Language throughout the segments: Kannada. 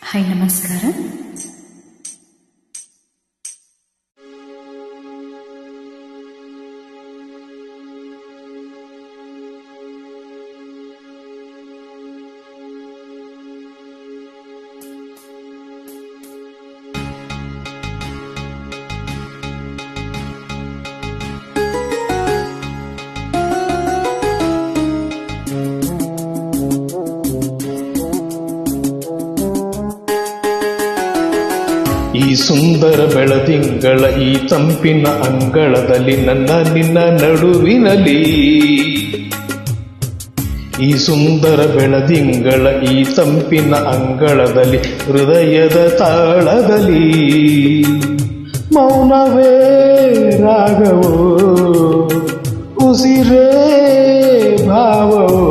ಹಾಯ್ ನಮಸ್ಕಾರ. ಈ ಸುಂದರ ಬೆಳದಿಂಗಳ ಈ ತಂಪಿನ ಅಂಗಳದಲ್ಲಿ ನನ್ನ ನಿನ್ನ ನಡುವಿನಲ್ಲಿ, ಈ ಸುಂದರ ಬೆಳದಿಂಗಳ ಈ ತಂಪಿನ ಅಂಗಳದಲ್ಲಿ ಹೃದಯದ ತಾಳದಲ್ಲಿ ಮೌನವೇ ರಾಗವೋ ಉಸಿರೇ ಭಾವವೋ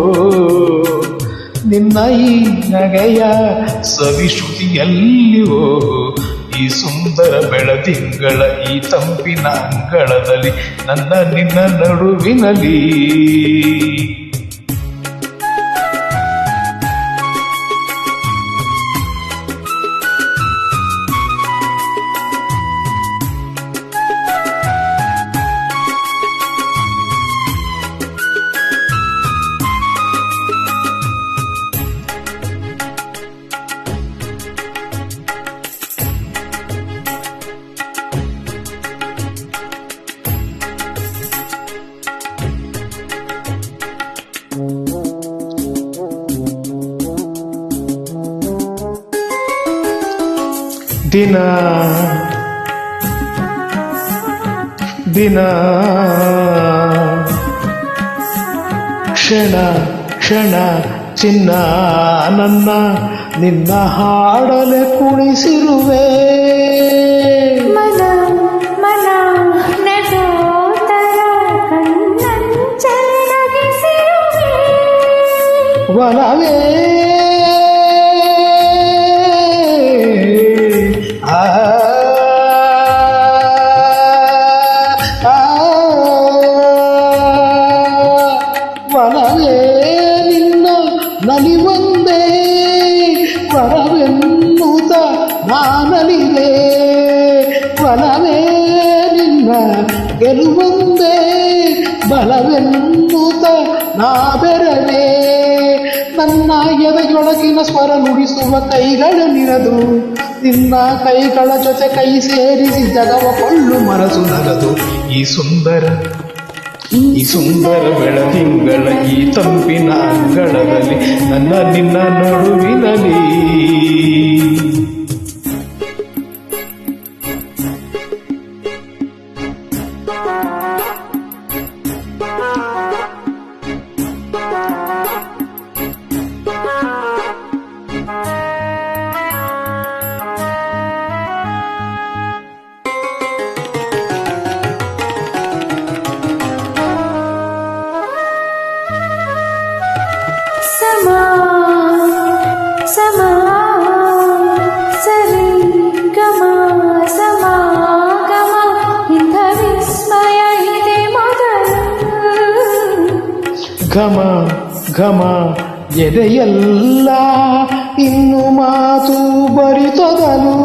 ನಿನ್ನ ಈ ನಗೆಯ ಸವಿಶ್ರುತಿಯಲ್ಲಿಯೋ ಈ ಸುಂದರ ಬೆಳದಿಂಗಳ ಈ ತಂಪಿನ ಅಂಗಳದಲ್ಲಿ ನನ್ನ ನಿನ್ನ ನಡುವಿನಲ್ಲಿ. ದಿನ ದಿನ ಕ್ಷಣ ಕ್ಷಣ ಚಿನ್ನ ನನ್ನ ನಿನ್ನ ಹಾಡಲೆ ಕುಣಿಸಿರುವೆ. ಮನ ಮನ ನಗೋತರ ಕಣ್ಣಂಚಲಗಿಸಿರುವೆ. ವನವೇ ವನವೇ ನಿನ್ನ ನಲಿವಂದೇ ವರವೆನ್ನುತ್ತ ನಾನಲಿವೆ. ವನವೇ ನಿನ್ನ ಗೆಲುವಂದೇ ಬಲವೆನ್ನುತ್ತ ನಾ ಬೆರವೆ. ನನ್ನ ಎದೆಯೊಳಗಿನ ಸ್ವರ ನುಡಿಸುವ ಕೈಗಳ ನಿರದು ನಿನ್ನ ಕೈಗಳ ಜೊತೆ ಕೈ ಸೇರಿಸಿ ಜಗವ ಕೊಳ್ಳು ಮನಸ್ಸು ನಗದು. ಈ ಸುಂದರ ಬೆಳದಿಂಗಳ ಈ ತಂಪಿನ ಅಂಗಳದಲ್ಲಿ ನನ್ನ ನಿನ್ನ ನಡುವಿನಲ್ಲಿ. ಸಮಾ ಸರಿ ಗಮ ಸಮಾಗಮ ಇಂಥ ವಿಸ್ಮಯ ಇದೆ ಮೊದಲು. ಘಮ ಘಮ ಎದೆಯಲ್ಲ ಇನ್ನು ಮಾತು ಬರಿತೊದಲು.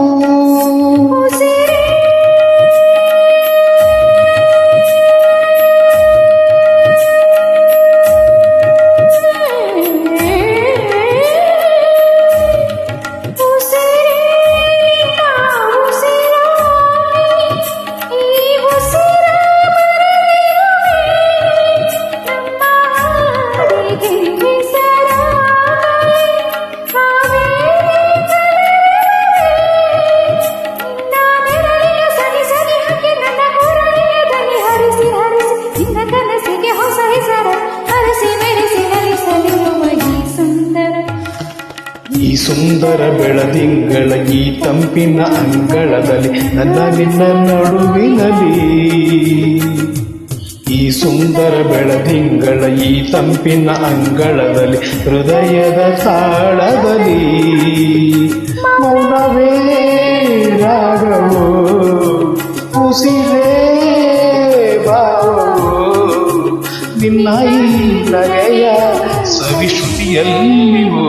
ಈ ಸುಂದರ ಬೆಳದಿಂಗಳ ಈ ತಂಪಿನ ಅಂಗಳದಲ್ಲಿ ನನ್ನ ನಿನ್ನ ನಡುವಿನಲ್ಲಿ, ಈ ಸುಂದರ ಬೆಳದಿಂಗಳ ಈ ತಂಪಿನ ಅಂಗಳದಲ್ಲಿ ಹೃದಯದ ತಾಳದಲ್ಲಿ ಮೌನವೇ ರಾಗವೋ ಉಸಿರೇ ಭಾವವೋ ನಿನ್ನ ಈ ನಗೆಯ ಸವಿಶ್ರುತಿಯಲ್ಲಿವೋ.